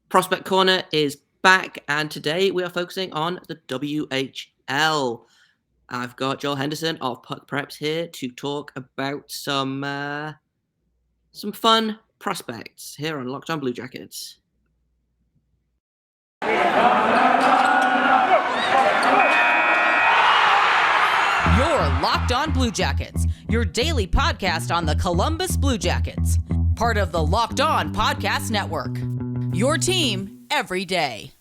Prospect Corner is back, and today we are focusing on the WHL. I've got Joel Henderson of Puck Preps here to talk about some fun prospects here on Locked On Blue Jackets. You're Locked On Blue Jackets, your daily podcast on the Columbus Blue Jackets, part of the Locked On Podcast Network. Your team every day.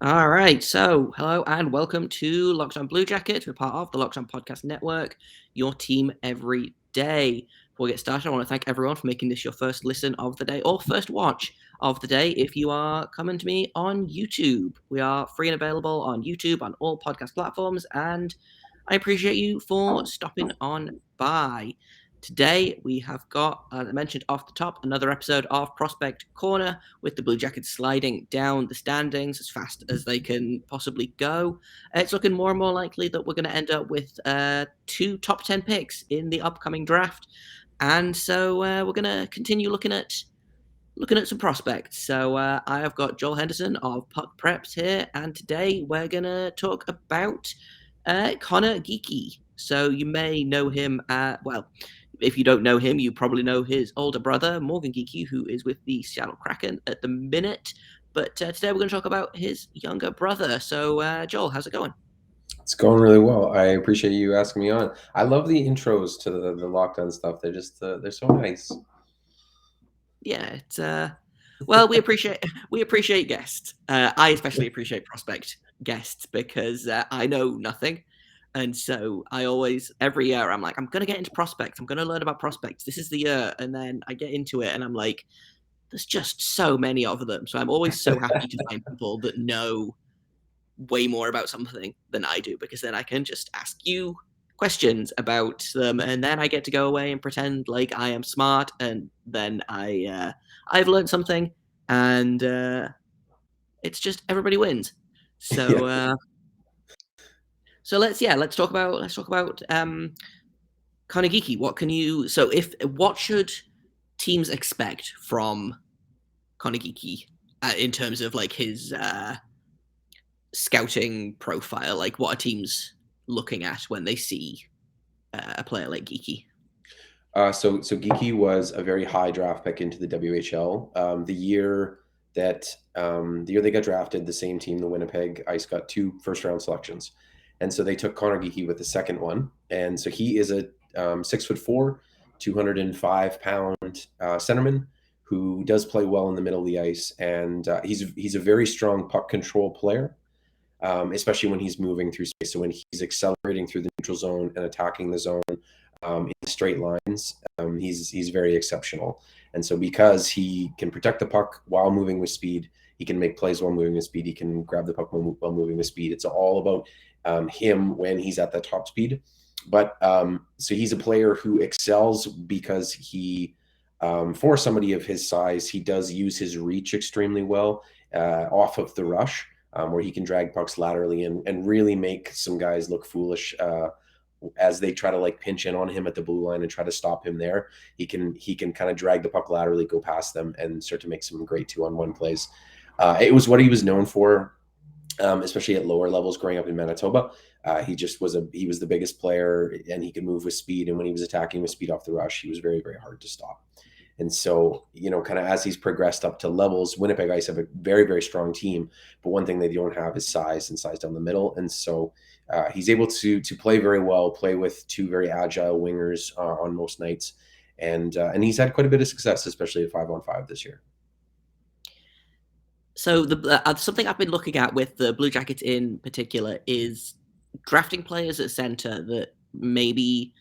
All right, so hello and welcome to Locked On Blue Jackets. We're part of the Locked On Podcast Network, your team every day. Before we get started, I want to thank everyone for making this your first listen of the day or first watch of the day if you are coming to me on YouTube. We are free and available on YouTube, on all podcast platforms, and I appreciate you for stopping on by. Today, we have got, as I mentioned off the top, another episode of Prospect Corner with the Blue Jackets sliding down the standings as fast as they can possibly go. It's looking more and more likely that we're going to end up with two top 10 picks in the upcoming draft. And so we're going to continue looking at some prospects. So I have got Joel Henderson of Puck Preps here, and today we're going to talk about Conor Geekie. So you may know him, if you don't know him, you probably know his older brother, Morgan Geekie, who is with the Seattle Kraken at the minute. But today we're going to talk about his younger brother. So, Joel, how's it going? It's going really well. I appreciate you asking me on. I love the intros to the lockdown stuff. They're just they're so nice. Yeah, it's well, we appreciate guests. I especially appreciate prospect guests because I know nothing. And so I always, every year, I'm like, I'm going to get into prospects. I'm going to learn about prospects. This is the year. And then I get into it and I'm like, there's just so many of them. So I'm always so happy to find people that know way more about something than I do, because then I can just ask you questions about them. And then I get to go away and pretend like I am smart. And then I've learned something, and it's just everybody wins. So, Yeah. So let's talk about Conor Geekie. What should teams expect from Conor Geekie in terms of like his scouting profile? Like, what are teams looking at when they see a player like Geekie? So Geekie was a very high draft pick into the WHL. The year they got drafted, the same team, the Winnipeg ICE, got 2 first-round selections. And so they took Conor Geekie with the second one. And so he is a 6'4", 205-pound centerman who does play well in the middle of the ice. And he's a very strong puck control player, especially when he's moving through space. So when he's accelerating through the neutral zone and attacking the zone in straight lines, he's very exceptional. And so because he can protect the puck while moving with speed, he can make plays while moving with speed, he can grab the puck while moving with speed. It's all about him when he's at the top speed. But so he's a player who excels because he, for somebody of his size, he does use his reach extremely well off of the rush, where he can drag pucks laterally and really make some guys look foolish as they try to like pinch in on him at the blue line and try to stop him there. He can kind of drag the puck laterally, go past them, and start to make some great 2-on-1 plays. It was what he was known for, especially at lower levels growing up in Manitoba. He was the biggest player, and he could move with speed. And when he was attacking with speed off the rush, he was very, very hard to stop. And so, kind of as he's progressed up to levels, Winnipeg ICE have a very, very strong team, but one thing they don't have is size down the middle. And so he's able to play very well, play with 2 very agile wingers on most nights. And he's had quite a bit of success, especially at 5-on-5 this year. So something I've been looking at with the Blue Jackets in particular is drafting players at center that maybe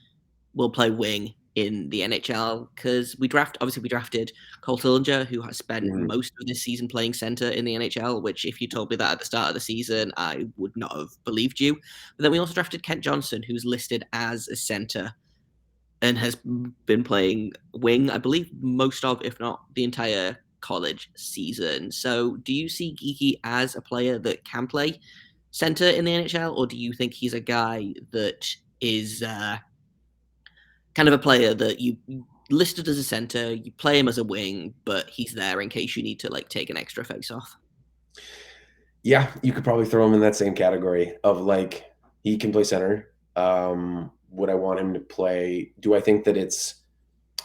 will play wing in the NHL, because we drafted Cole Tillinger, who has spent most of this season playing center in the NHL, which if you told me that at the start of the season, I would not have believed you. But then we also drafted Kent Johnson, who's listed as a center and has been playing wing, I believe, most of, if not the entire college season. So do you see Geekie as a player that can play center in the NHL, or do you think he's a guy that is kind of a player that you listed as a center, you play him as a wing, but he's there in case you need to like take an extra face off. Yeah, you could probably throw him in that same category of like he can play center. Would I want him to play? Do I think that it's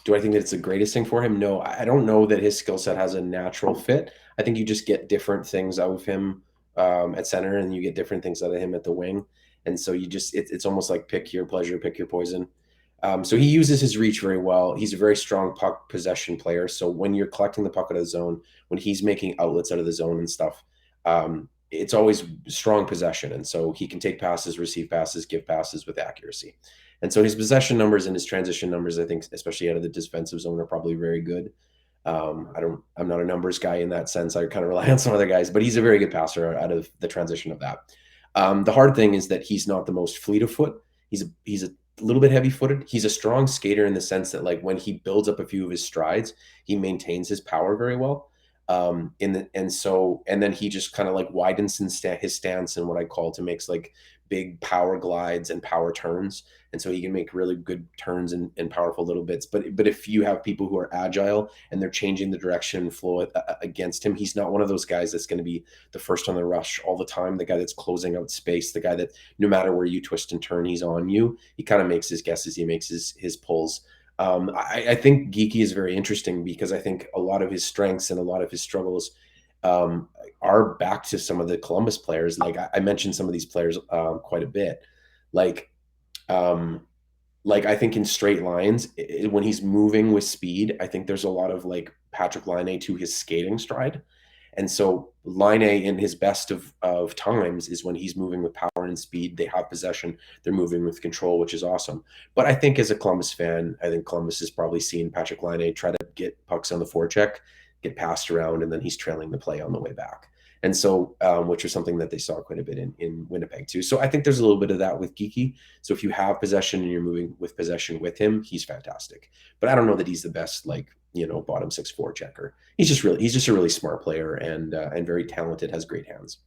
the greatest thing for him? No, I don't know that his skill set has a natural fit. I think you just get different things out of him at center, and you get different things out of him at the wing. And so it's almost like pick your pleasure, pick your poison. So he uses his reach very well. He's a very strong puck possession player. So when you're collecting the puck out of the zone, when he's making outlets out of the zone and stuff, it's always strong possession. And so he can take passes, receive passes, give passes with accuracy. And so his possession numbers and his transition numbers, I think, especially out of the defensive zone, are probably very good. I'm not a numbers guy in that sense. I kind of rely on some other guys, but he's a very good passer out of the transition of that. The hard thing is that he's not the most fleet of foot. He's a little bit heavy footed. He's a strong skater in the sense that like when he builds up a few of his strides, he maintains his power very well. And then he just kind of like widens his stance and what I call to makes like big power glides and power turns. And so he can make really good turns and powerful little bits. But if you have people who are agile and they're changing the direction and flow against him, he's not one of those guys that's going to be the first on the rush all the time. The guy that's closing out space, the guy that no matter where you twist and turn, he's on you. He kind of makes his guesses. He makes his pulls. I think Geekie is very interesting because I think a lot of his strengths and a lot of his struggles are back to some of the Columbus players. Like I mentioned some of these players quite a bit. Like I think in straight lines, when he's moving with speed, I think there's a lot of like Patrick Laine to his skating stride. And so Laine in his best of times is when he's moving with power and speed. They have possession. They're moving with control, which is awesome. But I think as a Columbus fan, I think Columbus has probably seen Patrick Laine try to get pucks on the forecheck, get passed around, and then he's trailing the play on the way back. And so, which was something that they saw quite a bit in Winnipeg too. So I think there's a little bit of that with Geekie. So if you have possession and you're moving with possession with him, he's fantastic. But I don't know that he's the best, like, bottom 6 checker. He's just a really smart player and very talented, has great hands.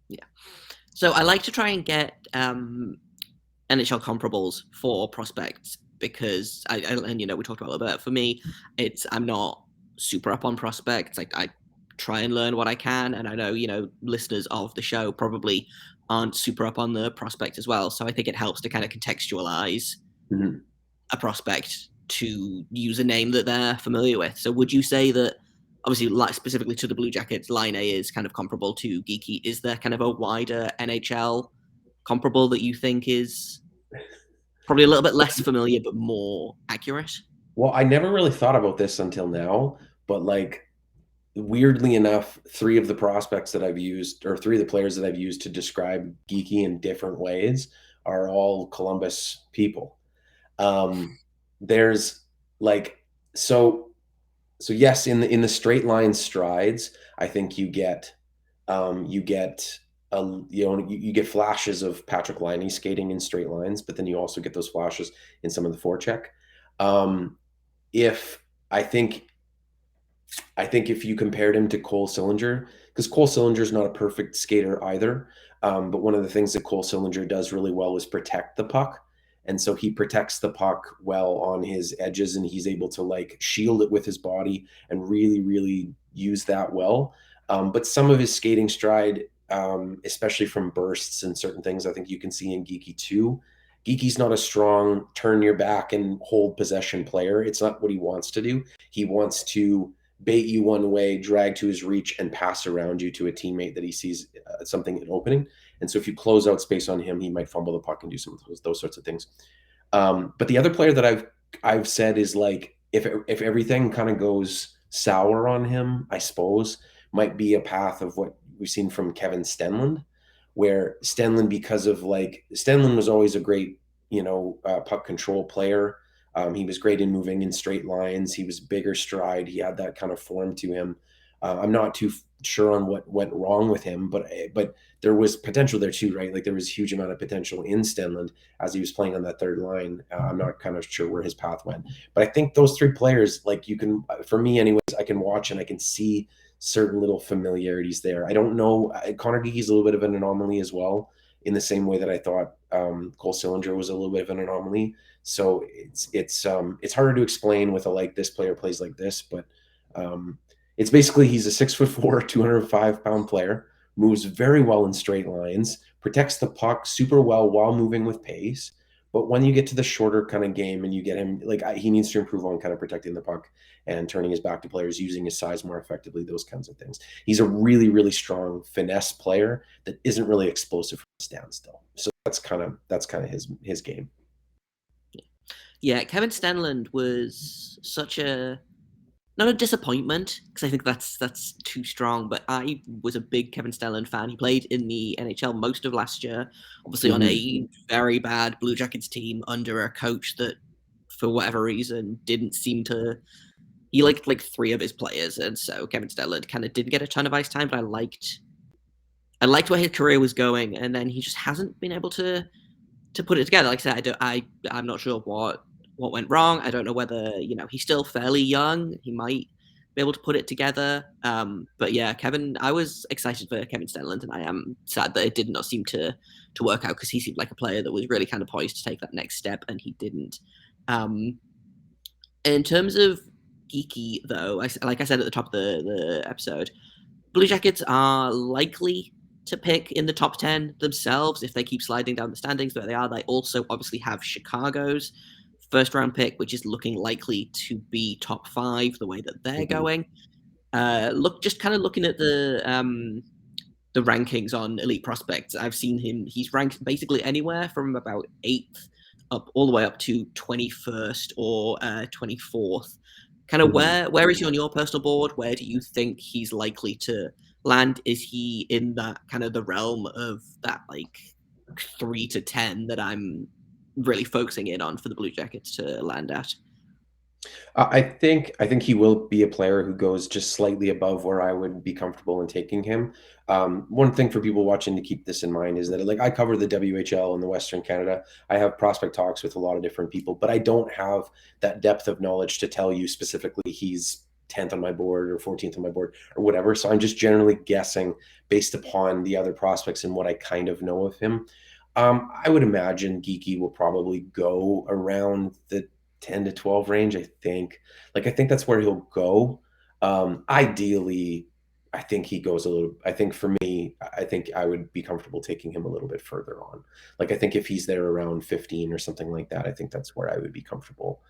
Yeah. So I like to try and get NHL comparables for prospects because we talked about it a little bit. For me, I'm not super up on prospects. I try and learn what I can, and I know listeners of the show probably aren't super up on the prospect as well. So I think it helps to kind of contextualize a prospect to use a name that they're familiar with. So would you say that, obviously, specifically to the Blue Jackets, Laine is kind of comparable to Geekie? Is there kind of a wider NHL comparable that you think is probably a little bit less familiar but more accurate? Well, I never really thought about this until now, but like weirdly enough, 3 of the prospects that I've used, or 3 of the players that I've used to describe Geekie in different ways, are all Columbus people. There's like so yes, in the straight line strides, I think you get flashes of Patrick Laine skating in straight lines, but then you also get those flashes in some of the forecheck. I think if you compared him to Cole Sillinger, because Cole Sillinger is not a perfect skater either, but one of the things that Cole Sillinger does really well is protect the puck. And so he protects the puck well on his edges, and he's able to like shield it with his body and really, really use that well. But some of his skating stride, especially from bursts and certain things, I think you can see in Geekie too. Geekie's not a strong turn your back and hold possession player. It's not what he wants to do. He wants to bait you one way, drag to his reach, and pass around you to a teammate that he sees something an opening. And so if you close out space on him, he might fumble the puck and do some of those sorts of things. But the other player that I've said is like, if everything kind of goes sour on him, I suppose, might be a path of what we've seen from Kevin Stenlund, where Stenlund, because of like, Stenlund was always a great, puck control player. He was great in moving in straight lines. He was bigger stride. He had that kind of form to him. I'm not too sure on what went wrong with him, but there was potential there too, right? Like there was a huge amount of potential in Stenlund as he was playing on that third line. I'm not kind of sure where his path went, but I think those 3 players, like you can, for me anyways, I can watch and I can see certain little familiarities there. I don't know. Conor Geekie is a little bit of an anomaly as well, in the same way that I thought Cole Sillinger was a little bit of an anomaly. So it's harder to explain with a like this player plays like this, but it's basically he's a 6'4", 205-pound player, moves very well in straight lines, protects the puck super well while moving with pace. But when you get to the shorter kind of game and you get him, he needs to improve on kind of protecting the puck and turning his back to players, using his size more effectively, those kinds of things. He's a really, really strong finesse player that isn't really explosive from a standstill. So that's kind of his game. Yeah, Kevin Stenlund was such a not a disappointment, because I think that's too strong, but I was a big Kevin Stenlund fan. He played in the NHL most of last year, obviously on a very bad Blue Jackets team under a coach that, for whatever reason, didn't seem to. He liked like 3 of his players, and so Kevin Stenlund kind of didn't get a ton of ice time, but I liked where his career was going, and then he just hasn't been able to put it together. Like I said, I'm not sure what went wrong. I don't know whether he's still fairly young. He might be able to put it together. But yeah, I was excited for Kevin Stenlund, and I am sad that it did not seem to work out, because he seemed like a player that was really kind of poised to take that next step, and he didn't. In terms of Geekie, though, like I said at the top of the episode, Blue Jackets are likely to pick in the top 10 themselves if they keep sliding down the standings, but they are. They also obviously have Chicago's first round pick, which is looking likely to be top 5 the way that they're going. Just kind of looking at the rankings on Elite Prospects, I've seen he's ranked basically anywhere from about 8th up all the way up to 21st or 24th. Kind of where is he on your personal board? Where do you think he's likely to land? Is he in that kind of the realm of that like 3 to 10 that I'm really focusing in on for the Blue Jackets to land at? I think he will be a player who goes just slightly above where I would be comfortable in taking him. One thing for people watching to keep this in mind is that I cover the WHL in the Western Canada. I have prospect talks with a lot of different people, but I don't have that depth of knowledge to tell you specifically he's 10th on my board or 14th on my board or whatever. So I'm just generally guessing based upon the other prospects and what I kind of know of him. I would imagine Geekie will probably go around the 10 to 12 range. I think that's where he'll go. Ideally, I think he goes I think for me, I think I would be comfortable taking him a little bit further on. I think if he's there around 15 or something like that, I think that's where I would be comfortable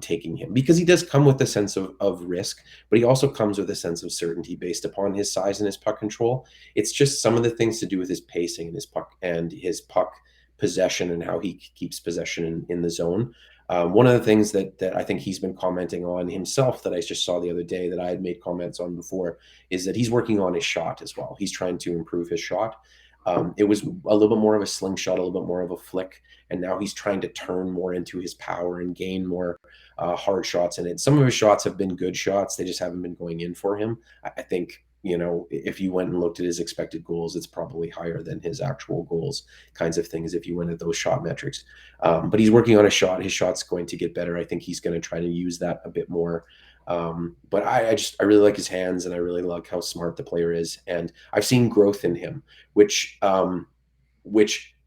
taking him, because he does come with a sense of risk, but he also comes with a sense of certainty based upon his size and his puck control. It's just some of the things to do with his pacing and his puck possession and how he keeps possession in the zone. One of the things that I think he's been commenting on himself that I just saw the other day that I had made comments on before is that he's working on his shot as well. He's trying to improve his shot. It was a little bit more of a slingshot, a little bit more of a flick, and now he's trying to turn more into his power and gain more hard shots in it. Some of his shots have been good shots. They just haven't been going in for him. I think, if you went and looked at his expected goals, it's probably higher than his actual goals, kinds of things, if you went at those shot metrics. But he's working on a shot. His shot's going to get better. I think he's going to try to use that a bit more. But I really like his hands, and I really like how smart the player is. And I've seen growth in him, which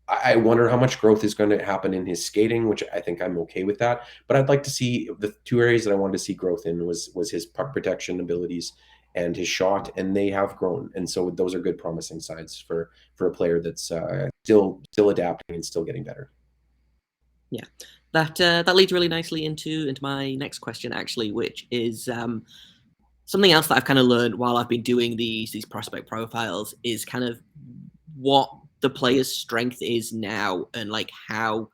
I wonder how much growth is going to happen in his skating, which I think I'm okay with that. But I'd like to see the 2 areas that I wanted to see growth in was his puck protection abilities and his shot, and they have grown. And so those are good promising signs for a player that's still adapting and still getting better. Yeah, that leads really nicely into my next question, actually, which is something else that I've kind of learned while I've been doing these prospect profiles is kind of what the player's strength is now, and like how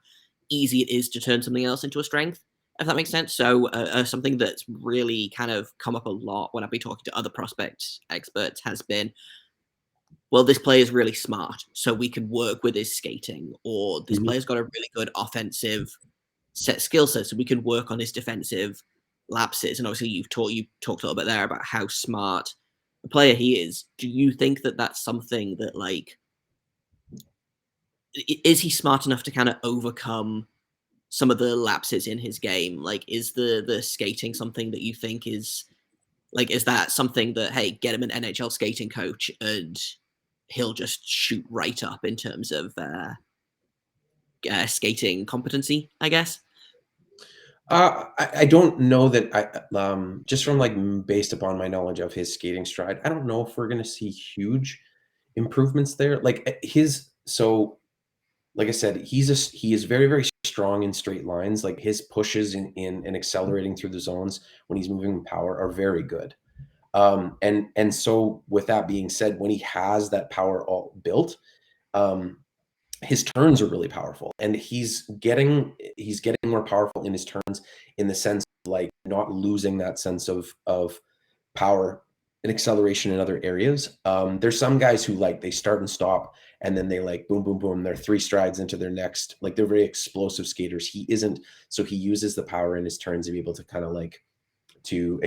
easy it is to turn something else into a strength, if that makes sense. So something that's really kind of come up a lot when I've been talking to other prospect experts has been, well, this player is really smart, so we can work with his skating, or this player's got a really good offensive skill set, so we can work on his defensive lapses. And obviously, you talked a little bit there about how smart a player he is. Do you think that that's something that, like, is he smart enough to kind of overcome some of the lapses in his game? Like, is the skating something that you think is that something that, hey, get him an NHL skating coach and he'll just shoot right up in terms of skating competency, I guess. I don't know that just from like based upon my knowledge of his skating stride, I don't know if we're going to see huge improvements there. Like I said, he is very, very strong in straight lines. Like his pushes in and accelerating through the zones when he's moving in power are very good. And so with that being said, when he has that power all built, um, his turns are really powerful, and he's getting more powerful in his turns in the sense of like not losing that sense of power and acceleration in other areas. There's some guys who like they start and stop, and then they like boom, boom, boom. They're 3 strides into their next. Like they're very explosive skaters. He isn't, so he uses the power in his turns to be able to kind of like to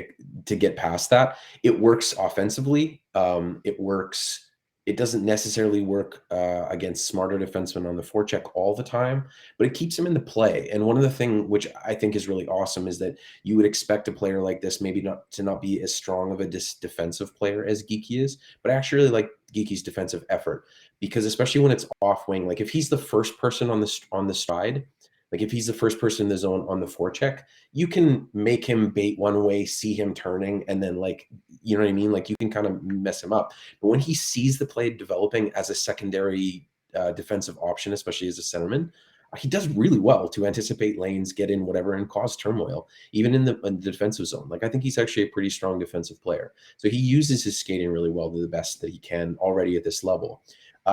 get past that. It works offensively. It works. It doesn't necessarily work against smarter defensemen on the forecheck all the time, but it keeps him in the play. And one of the things which I think is really awesome is that you would expect a player like this maybe not be as strong of a defensive player as Geekie is, but I actually really like Geekie's defensive effort, because especially when it's off wing, like if he's the first person on the stride, like if he's the first person in the zone on the forecheck, you can make him bait one way, see him turning, and then like, you know what I mean? Like you can kind of mess him up. But when he sees the play developing as a secondary defensive option, especially as a centerman, he does really well to anticipate lanes, get in whatever, and cause turmoil, even in the defensive zone. Like I think he's actually a pretty strong defensive player. So he uses his skating really well to the best that he can already at this level.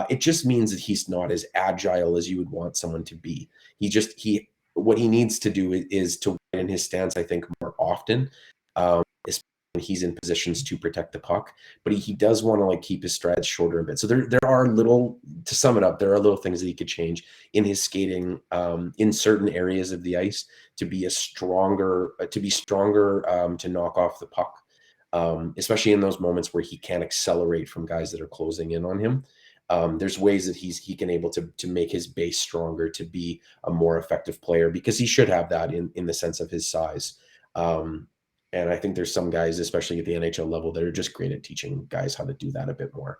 It just means that he's not as agile as you would want someone to be. What he needs to do is to widen his stance, I think, more often, especially when he's in positions to protect the puck. But he does want to like keep his strides shorter a bit. So there are little, to sum it up, there are little things that he could change in his skating in certain areas of the ice to be stronger to knock off the puck, especially in those moments where he can accelerate from guys that are closing in on him. There's ways that he can able to make his base stronger to be a more effective player, because he should have that in the sense of his size. And I think there's some guys, especially at the NHL level, that are just great at teaching guys how to do that a bit more.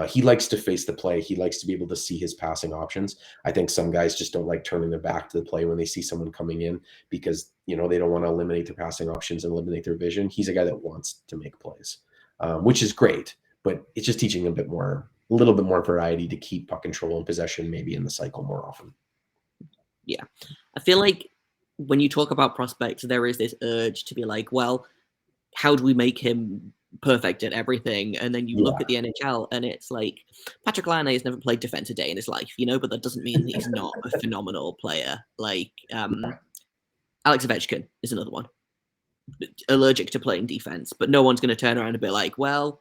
He likes to face the play. He likes to be able to see his passing options. I think some guys just don't like turning their back to the play when they see someone coming in, because they don't want to eliminate their passing options and eliminate their vision. He's a guy that wants to make plays, which is great, but it's just teaching a little bit more variety to keep puck control and possession maybe in the cycle more often. Yeah. I feel like when you talk about prospects, there is this urge to be like, well, how do we make him perfect at everything? And then you look at the NHL and it's like, Patrick Laine has never played defense a day in his life, but that doesn't mean that he's not a phenomenal player. Like Alex Ovechkin is another one. Allergic to playing defense, but no one's going to turn around and be like, well,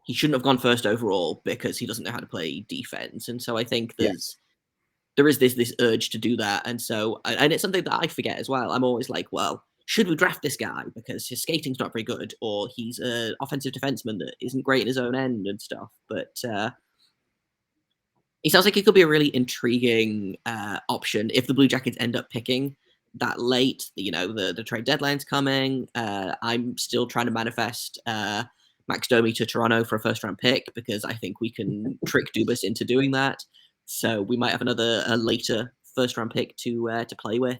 he shouldn't have gone first overall because he doesn't know how to play defense. And so I think there is this urge to do that. And so, and it's something that I forget as well. I'm always like, well, should we draft this guy because his skating's not very good, or he's an offensive defenseman that isn't great in his own end and stuff. But he sounds like he could be a really intriguing option if the Blue Jackets end up picking that late. The trade deadline's coming. I'm still trying to manifest Max Domi to Toronto for a first-round pick, because I think we can trick Dubas into doing that. So we might have a later first-round pick to play with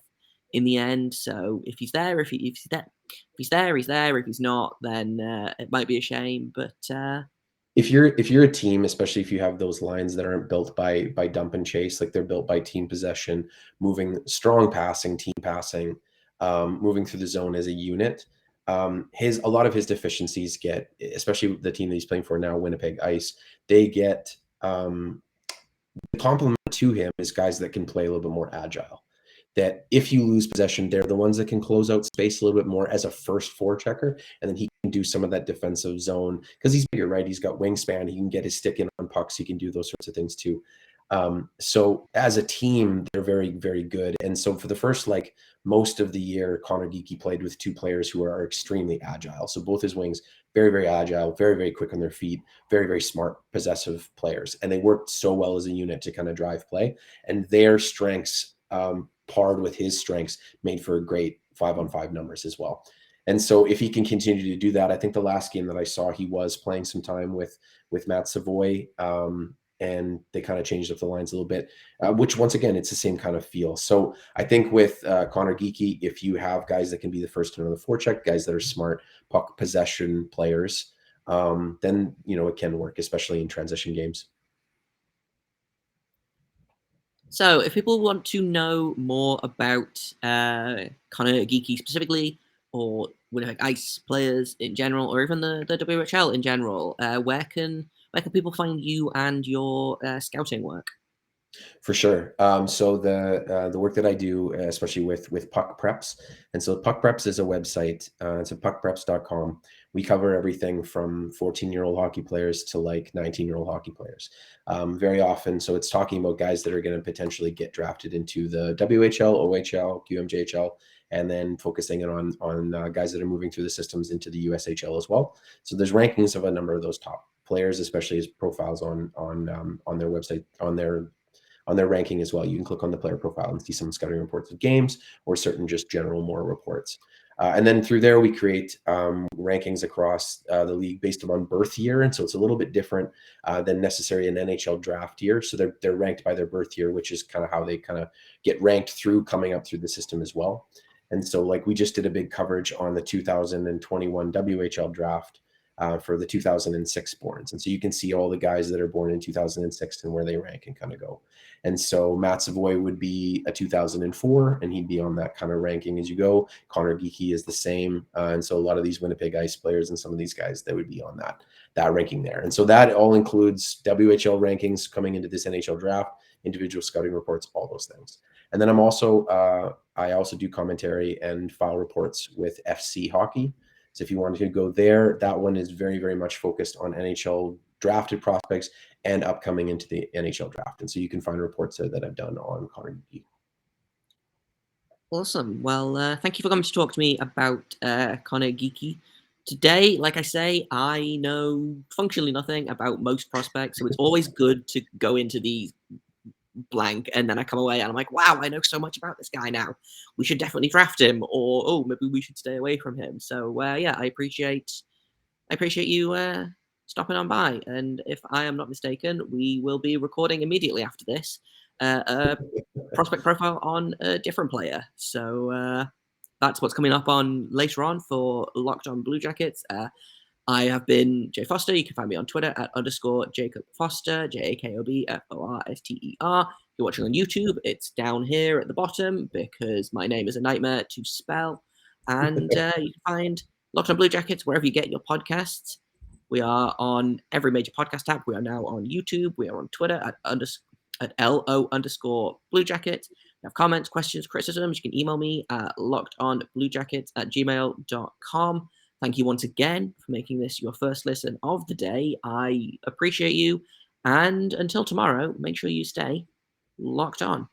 in the end. So if he's there, if he's there, he's there. If he's not, then it might be a shame. But if you're a team, especially if you have those lines that aren't built by dump and chase, like they're built by team possession, moving, strong passing, team passing, moving through the zone as a unit. A lot of his deficiencies get, especially the team that he's playing for now, Winnipeg ICE, they get the compliment to him is guys that can play a little bit more agile. That if you lose possession, they're the ones that can close out space a little bit more as a first forechecker, and then he can do some of that defensive zone because he's bigger, right? He's got wingspan. He can get his stick in on pucks. He can do those sorts of things too. So as a team, they're very, very good. And so for the first, most of the year, Conor Geekie played with two players who are extremely agile. So both his wings, very, very agile, very, very quick on their feet, very, very smart, possessive players. And they worked so well as a unit to kind of drive play. And their strengths, paired with his strengths, made for a great 5-on-5 numbers as well. And so if he can continue to do that, I think the last game that I saw, he was playing some time with Matt Savoy. and they kind of changed up the lines a little bit, which once again, it's the same kind of feel. So I think with Conor Geekie, if you have guys that can be the first to know the forecheck, guys that are smart puck possession players, then it can work, especially in transition games. So, if people want to know more about Conor Geekie specifically, or Winnipeg ICE players in general, or even the WHL in general, where can people find you and your scouting work? For sure. So the work that I do, especially with Puck Preps, and so Puck Preps is a website. It's at puckpreps.com. We cover everything from 14-year-old hockey players to like 19-year-old hockey players. Very often, so it's talking about guys that are going to potentially get drafted into the WHL, OHL, QMJHL, and then focusing it on guys that are moving through the systems into the USHL as well. So there's rankings of a number of those top players, especially as profiles on their website, on their ranking as well. You can click on the player profile and see some scouting reports of games or certain just general more reports. And then through there, we create rankings across the league based on birth year. And so it's a little bit different than necessarily an NHL draft year. So they're ranked by their birth year, which is kind of how they kind of get ranked through coming up through the system as well. And so like we just did a big coverage on the 2021 WHL draft for the 2006 borns. And so you can see all the guys that are born in 2006 and where they rank and kind of go. And so Matt Savoy would be a 2004, and he'd be on that kind of ranking as you go. Conor Geekie is the same. And so a lot of these Winnipeg ICE players and some of these guys, they would be on that ranking there. And so that all includes WHL rankings coming into this NHL draft, individual scouting reports, all those things. And then I also do commentary and file reports with FC Hockey. So if you wanted to go there, that one is very, very much focused on NHL drafted prospects and upcoming into the NHL draft. And so you can find reports there that I've done on Conor Geekie. Awesome. Well, thank you for coming to talk to me about Conor Geekie. Today, like I say, I know functionally nothing about most prospects, so it's always good to go into these blank, and then I come away and I'm like, wow, I know so much about this guy now. We should definitely draft him, or oh, maybe we should stay away from him. So yeah, I appreciate you stopping on by. And if I am not mistaken, we will be recording immediately after this a prospect profile on a different player. So that's what's coming up on later on for Locked On Blue Jackets. I have been Jay Foster. You can find me on Twitter at _Jacob Foster, JAKOBFORSTER. If you're watching on YouTube, it's down here at the bottom because my name is a nightmare to spell. And you can find Locked On Blue Jackets wherever you get your podcasts. We are on every major podcast app. We are now on YouTube. We are on Twitter at LO_Blue Jacket. If you have comments, questions, criticisms, you can email me at lockedonbluejackets@gmail.com. Thank you once again for making this your first listen of the day. I appreciate you. And until tomorrow, make sure you stay locked on.